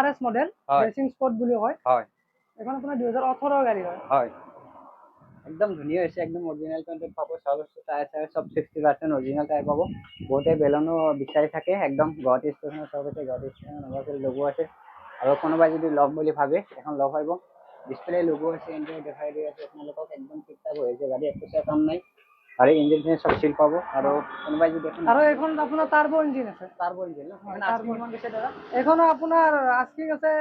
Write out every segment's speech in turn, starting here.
RS model racing spot বুলি কয় হয় এখন আপোনাৰ 2018 গাড়ী হয় হয় একদম ধুনীয়া হৈছে একদম অৰিজিনাল কণ্টেন্ট পাব সব টায়াৰ চায়াৰ সব 60% অৰিজিনাল টায়াৰ পাব বহুতে বেলনো বিচাৰি থাকে একদম গুৱাহাটী ষ্টেচনৰ সব আছে গুৱাহাটী ষ্টেচনৰ নম্বৰ প্লেট লগো আছে আৰু কোনোবাই যদি ল'ম বুলি ভাবে এখন ল'ব পাৰিব ডিসপ্লে লগো আছে ইঞ্জিন দেখাই দি আছে আপোনালোকক একদম ঠিকঠাক হৈছে গাড়ী একো কাম নাই আৰু ইঞ্জিন সব চিল পাব আৰু কোনোবাই যদি আৰু এখন আপোনাৰ টাৰ্বো ইঞ্জিন আছে টাৰ্বো ইঞ্জিন ন মানে আজকে কিমান গৈছে দাদা এখনো আপোনাৰ আস্কিং আছে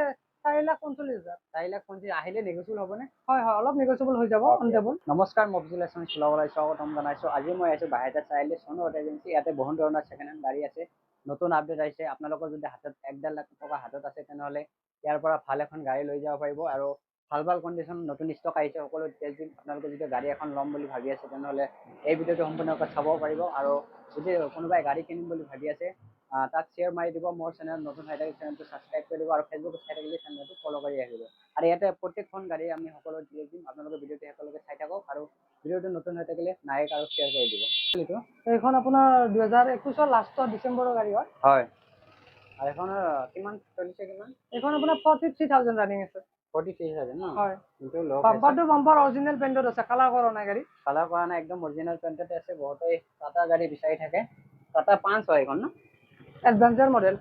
4,45,000 4,45,000 আহিলে নেগোচিয়েবল হ'বনে হয় হয় অলপ নেগোচিয়েবল হৈ যাব অন টেবল নমস্কাৰ মফজিল হাছান চলাবলৈ স্বাগতম জনাইছোঁ আজি মই আছোঁ বাহিৰতে চাৰিআলি সোণৰ এজেঞ্চি ইয়াতে বহুত ধৰণৰ ছেকেণ্ড হেণ্ড গাড়ী আছে নতুন আপডেট আহিছে আপোনালোকৰ যদি হাতত 1.5 লাখ টকা হাতত আছে তেনেহ'লে ইয়াৰ পৰা ভাল এখন গাড়ী লৈ যাব পাৰিব আৰু ভাল ভাল কণ্ডিশ্যন নতুন ষ্টক আহিছে সকলো ডিটেইলছ দিম আপোনালোকে যদি গাড়ী এখন ল'ম বুলি ভাবি আছে তেনেহ'লে এই ভিডিঅ'টো সম্পূৰ্ণকৈ চাব পাৰিব আৰু যদি কোনোবাই গাড়ী কিনিম বুলি ভাবি আছে তাক শ্বেয়াৰ মাৰি দিব মোৰ চেনেল নতুন হৈ থাকিলে চেনেলটো ছাবস্ক্ৰাইব কৰি দিব আৰু ফেচবুকত চাই থাকিলে চেনেলটো ফ'ল' কৰি আহিব আৰু ইয়াতে প্ৰত্যেকখন গাড়ী আমি সকলো ডিটেইলছ দিম আপোনালোকে ভিডিঅ'টো একেলগে চাই থাকক আৰু ভিডিঅ'টো নতুন হৈ থাকিলে লাইক আৰু শ্বেয়াৰ কৰি দিব এইখন আপোনাৰ 2021 লাষ্টৰ ডিচেম্বৰৰ গাড়ী হয় হয় আৰু এইখনৰ কিমান চলিছে কিমান এইখন আপোনাৰ 43,000 ৰানিং আছে 43,000 ন হয় কিন্তু ল' বাম্পাৰ টু বাম্পাৰ অৰিজিনেল পেইণ্টত আছে কালাৰ কৰা নাই গাড়ী কালাৰ কৰা নাই একদম অৰিজিনেল পেইণ্টতে আছে বহুতেই টাটা গাড়ী বিচাৰি থাকে টাটা 5 হয় এইখন ন এডভেঞ্চাৰ মডেল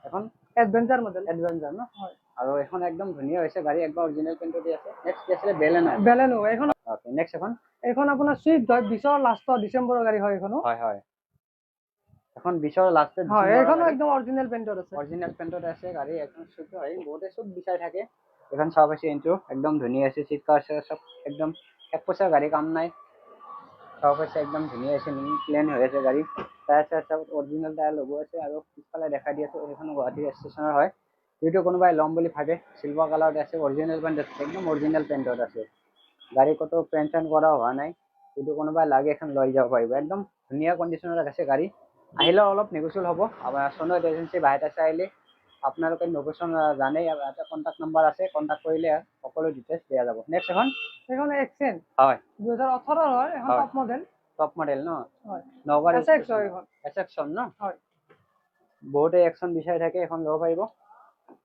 এখন এডভেঞ্চাৰ মডেল এডভেঞ্চাৰ ন হয় আৰু এখন একদম ধুনীয়া হৈছে গাড়ী একদম অৰিজিনেল পেইণ্টতে আছে নেক্সট কি আছিলে বেলেনো বেলেনো এইখন ওকে নেক্সট এখন আপোনাৰ সুইফট হয় 20ৰ লাষ্টৰ ডিচেম্বৰৰ গাড়ী হয় এইখনো হয় হয় এখন 20ৰ লাষ্টত হয় এইখনো একদম অৰিজিনেল পেইণ্টত আছে অৰিজিনেল পেইণ্টত আছে গাড়ী এখন সুইফট হয় বহুতে সুইফট বিচাৰি থাকে এখন চাব আছে ইনটো একদম ধুনীয়া আছে সিট কাৰ্ড সব একদম এক পইচা গাড়ী কাম নাই সব আছে একদম ধুনীয়া আছে প্লেন হৈ আছে গাড়ী টায়াৰ চায়াৰ সব অৰিজিনেল টায়াৰ লগো আছে আৰু পিছফালে দেখাই দি আছো এইখন গুৱাহাটী ষ্টেচনৰ হয় যদি কোনোবাই ল'ম বুলি ভাবে সিলভাৰ কালাৰত আছে অৰিজিনেল পেইণ্ট আছে একদম অৰিজিনেল পেইণ্টত আছে গাড়ী কতো পেইণ্ট চেণ্ট কৰা হোৱা নাই যদি কোনোবাই লাগে এখন লৈ যাব পাৰিব একদম ধুনীয়া কণ্ডিশ্যনত আছে গাড়ী আহিলে অলপ নেগোচিয়েবল হ'ব আমাৰ সোণৰ এজেঞ্চি বাহিৰতে চাৰিআলি আপোনালোকে নেগোচিয়েশ্যন জানেই এটা কণ্টেক্ট নম্বৰ আছে কণ্টেক্ট কৰিলে সকলো ডিটেইলছ দিয়া যাব নেক্সট এইখন এক্সেন্ট হয় 2018 হয় এখন টপ মডেল টপ মডেল ন হয় নগৰ এসএক্স হয় এখন এসএক্সন ন হয় বহুতে এক্সন বিচাৰি থাকে এখন ল'ব পাৰিব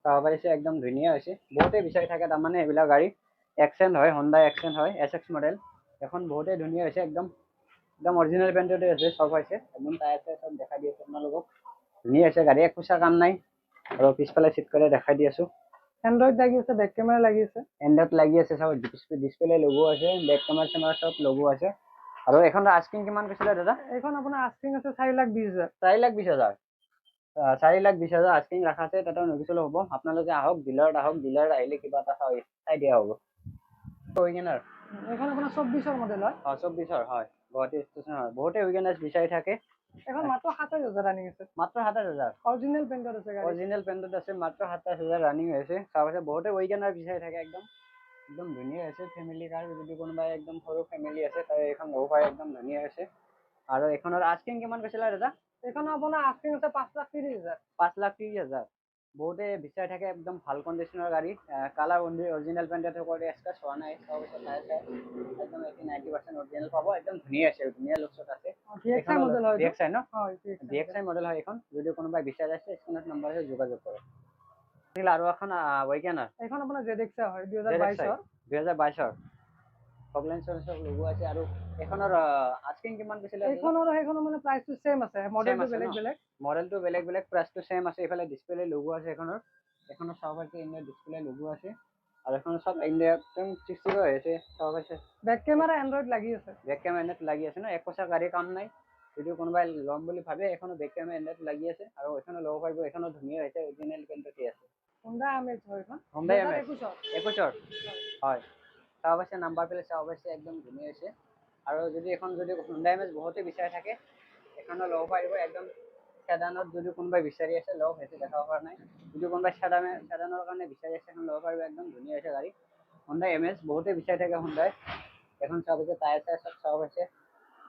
চাব পাৰিছে একদম ধুনীয়া হৈছে বহুতে বিচাৰি থাকে তাৰমানে এইবিলাক গাড়ী এক্সেন্ট হয় হোণ্ডা এক্সেন্ট হয় এসএক্স মডেল এখন বহুতে ধুনীয়া হৈছে একদম একদম অৰিজিনেল পেইণ্টতে আছে সব হৈছে একদম টায়াৰ চায়াৰ সব দেখাই দি আছো আপোনালোকক ধুনীয়া আছে গাড়ী এক পইচা কাম নাই আৰু পিছফালে চিট কৰি দেখাই দি আছো এন্ড্ৰইড লাগি আছে বেক কেমেৰা লাগি আছে এন্ড্ৰইড লাগি আছে সব ডিসপ্লে লগো আছে বেক কেমেৰা চেমেৰা সব লগো আছে আৰু এখন আস্কিং কিমান কৈছিলে দাদা এইখন আপোনাৰ আস্কিং আছে 4,20,000 4,20,000 4,20,000 আস্কিং ৰাখা আছে তাতে নেগোচিয়েবল হ'ব আপোনালোকে আহক ডিলাৰত আহক ডিলাৰ আহিলে কিবা এটা চাই দিয়া হ'ব উইগেনাৰ এখন আপোনাৰ 24ৰ মডেল হয় 24ৰ হয় গুৱাহাটী ষ্টেচন হয় বহুতে উইগেনাৰ বিচাৰি থাকে এখন মাত্ৰ 27,000 ৰানিং আছে মাত্ৰ 27,000 অৰিজিনেল পেইণ্টত আছে গাড়ী অৰিজিনেল পেইণ্টত আছে মাত্ৰ 27,000 ৰানিং হৈছে চাবছে বহুতে উইগেনাৰ বিচাৰি থাকে একদম একদম ধুনীয়া হৈছে ফেমিলি কাৰ যদি কোনোবাই একদম সৰু ফেমিলি আছে তাই এখন ল'ব পাৰে একদম ধুনীয়া হৈছে আৰু এখনৰ আস্কিং কিমান কৈছিলে দাদা এইখন আপোনাৰ আস্কিং আছে 5,30,000 5,30,000 বহুতে বিচাৰি থাকে একদম ভাল কণ্ডিশ্যনৰ গাড়ী কালাৰ অৰিজিনেল পেইণ্টত কৰি স্ক্ৰেচ হোৱা নাই সব একদম 80-90% অৰিজিনেল পাব একদম ধুনীয়া আছে ধুনীয়া লুকছত আছে DXi মডেল হয় DXi ন হয় DXi মডেল হয় এখন যদি কোনোবাই বিচাৰি আছে স্ক্ৰিনত নম্বৰতে যোগাযোগ কৰে আৰু এখন ওয়াগনাৰ এইখন আপোনাৰ ZXi হয় 2022ৰ 2022ৰ কগলেন্সৰ সব লগো আছে আৰু এখনৰ আস্কিং কিমান কৈছিলে এইখনৰ সেইখনৰ মানে প্ৰাইসটো সেম আছে মডেলটো বেলেগ বেলেগ মডেলটো বেলেগ বেলেগ প্ৰাইসটো সেম আছে ইফালে ডিসপ্লে লগো আছে এখনৰ সব আছে ইন্ডিয়া ডিসপ্লে লগো আছে আৰু এখনৰ সব ইন্ডিয়া একদম 60 হৈ আছে সব আছে বেক কেমেৰা এন্ড্ৰইড লাগি আছে বেক কেমেৰা এন্ড্ৰইড লাগি আছে ন এক পইচা গাড়ী কাম নাই যদি কোনোবাই ল'ম বুলি ভাবে এখনো বেক কেমেৰা এন্ড্ৰইড লাগি আছে আৰু এখনো ল'ব পাৰিব এখনো ধুনীয়া হৈছে অৰিজিনেল পেইণ্টতে আছে Honda Amaze হয় এখন Honda Amaze 21ৰ হয় সব আছে নাম্বাৰ প্লেট সব আছে একদম ধুনীয়া হৈছে আৰু যদি এখন যদি Honda Amaze বহুতে বিচাৰি থাকে এখনো ল'ব পাৰিব একদম সেডানত যদি কোনোবাই বিচাৰি আছে লওক সেইটো দেখাব পৰা নাই যদি কোনোবাই সেডানৰ কাৰণে বিচাৰি আছে এখন ল'ব পাৰিব একদম ধুনীয়া হৈছে গাড়ী Honda Amaze বহুতে বিচাৰি থাকে Honda এখন সব আছে টায়াৰ চায়াৰ সব আছে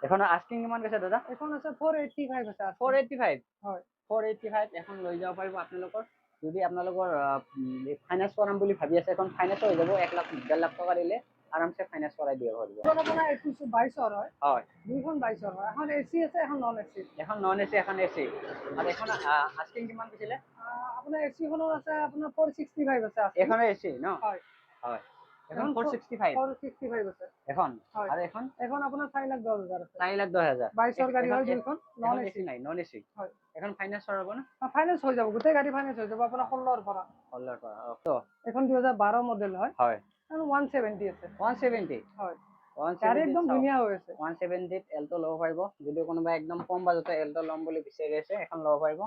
এখন আস্কিং কিমান কৈছে দাদা এখন আছে 485 আছে 485 হয় 485 এখন লৈ যাব পাৰিব আপোনালোকৰ যদি আপোনালোকৰ ফাইনান্স কৰাম বুলি ভাবি আছে এখন ফাইনান্স হৈ যাব 1 লাখ 1.5 লাখ টকা দিলে আৰামছে ফাইনেন্স কৰাই দিব পাৰিব। এখন আপোনাৰ 2122 হয়, হয়, দুইখন 22 হয়। এখন এচি আছে, এখন নন এচি। এখন নন এচি, এখন এচি। আৰু এখন আস্কিং কিমান কৈছিলে? আপোনাৰ এচি খনৰ আছে আপোনাৰ 465 আছে asking। এখনো এচি ন? হয়, হয়, এখন 465 465 আছে এখন। হয়। আৰু এখন এখন আপোনাৰ 4,10,000 আছে। 4,10,000। 22 গাড়ী হয় দুইখন, নন এখন এচি। এচি নাই, নন এচি। হয়, এখন ফাইনেন্স হ'ব না? ফাইনেন্স হৈ যাব, গোটেই গাড়ী ফাইনেন্স হৈ যাব আপোনাৰ 16 ৰ পৰা। হল্লাৰ পৰা তো এখন 2012 মডেল হয়, হয়, এখন 170 আছে। 170। হয়, গাড়ী 170 একদম ধুনীয়া হৈ আছে। 170 এল্টো ল'ব পাৰিব। যদি কোনোবা একদম কম বাজেটৰ এল্টো ল'ম বুলি বিচাৰি আছে, এখন ল'ব পাৰিব।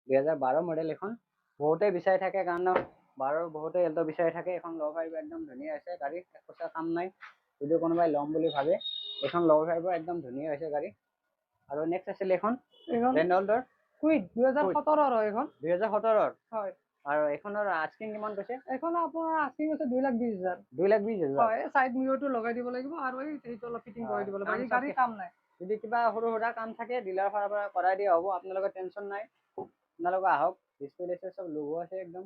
2012 মডেল এখন। বহুতে বিচাৰি থাকে কাৰণ বহুতে এল্টো বিচাৰি থাকে, এখন ল'ব পাৰিব। একদম ধুনীয়া আছে গাড়ী, এক পইচা কাম নাই। যদি কোনোবাই ল'ম বুলি ভাবে এখন ল'ব পাৰিব, একদম ধুনীয়া হৈছে গাড়ী। আৰু নেক্সট আছিল এখন এখন ৰেনল্ডৰ কুইড 2017 ৰ হয় এখন। 2017। হয়, আৰু এখনৰ আস্কিং কিমান কৈছে? এখন আপোনাৰ আস্কিং আছে 2,20,000। 2,20,000। হয়, সাইড মিৰৰটো লগাই দিব লাগিব আৰু এইটো অলপ ফিটিং কৰি দিব লাগিব। বাকী গাড়ী কাম নাই। যদি কিবা সৰু সুৰা কাম থাকে ডিলাৰ ফালৰ পৰা কৰাই দিয়া হ'ব, আপোনালোকৰ টেনশ্যন নাই। আপোনালোকে আহক, ডিছপ্লে চব লোগো আছে একদম।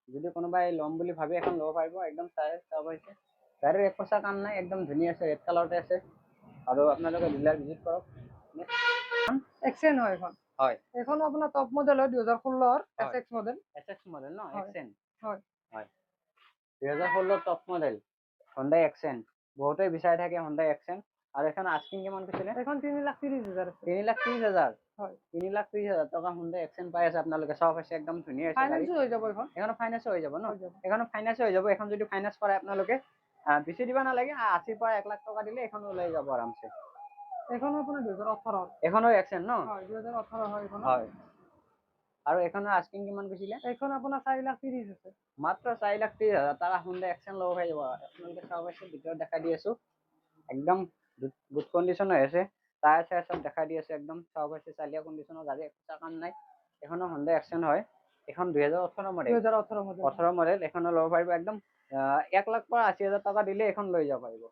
যদি কোনোবাই ল'ম বুলি ভাবে এখন ল'ব পাৰিব, একদম চাই চাব পাৰিছে। গাড়ীৰ এক পইচা কাম নাই, একদম ধুনীয়া আছে, ৰেড কালাৰতে আছে। আৰু আপোনালোকে ডিলাৰ ভিজিট কৰক। এক্সেন হয় এখন। হয়, এখন আপোনাৰ টপ মডেল হয় 2016 ৰ হয়। Essex model. এসএক্স মডেল ন? হয়। এক্সেন। হয়, হয়, 2016 টপ মডেল Hyundai এক্সেন। বহুতে বিচাৰি থাকে Hyundai এক্সেন। আৰু এখন আস্কিং কিমান কৈছিলে? এখন 3,30,000 আছে। 3,30,000। হয়, 3,30,000 টকা Hyundai এক্সেন পাই আছে আপোনালোকে। চাব পাইছে, একদম ধুনীয়া হৈছে গাড়ী। ফাইনেন্সো হৈ যাব এখন। এখনো ফাইনেন্স হৈ যাব ন? হৈ যাব। এখনো ফাইনেন্স হৈ যাব। এখন যদি ফাইনেন্স কৰে আপোনালোকে বেছি দিব নালাগে, 80 পৰা 1 লাখ টকা দিলে এখন ওলাই যাব আৰামছে। এখন আপোনাৰ 2018 ৰ। এখনো এক্সেন ন? হয়, 2018 হয় এখন। হয়। আৰু এখনৰ আস্কিং কিমান কৈছিলে? এখন আপোনাৰ 4,30,000 আছে। মাত্ৰ 4,30,000 টকা Hyundai এক্সেন ল'ব পাৰিব। আপোনালোকে চাব পাইছে, ভিতৰত দেখাই দি আছো। একদম গুড কণ্ডিশ্যন হৈ আছে। টায়াৰ চায়াৰ চব দেখাই দি আছে, একদম চাব পাইছে। চালিয়া কণ্ডিশ্যনৰ গাড়ী, একো কাম নাই। এখনো Hyundai এক্সেন হয়। এখন 2018 মডেল। 2018 মডেল। 18 মডেল। এখনো ল'ব পাৰিব একদম 1 লাখ পৰা 80,000 টকা দিলে এখন লৈ যাব পাৰিব।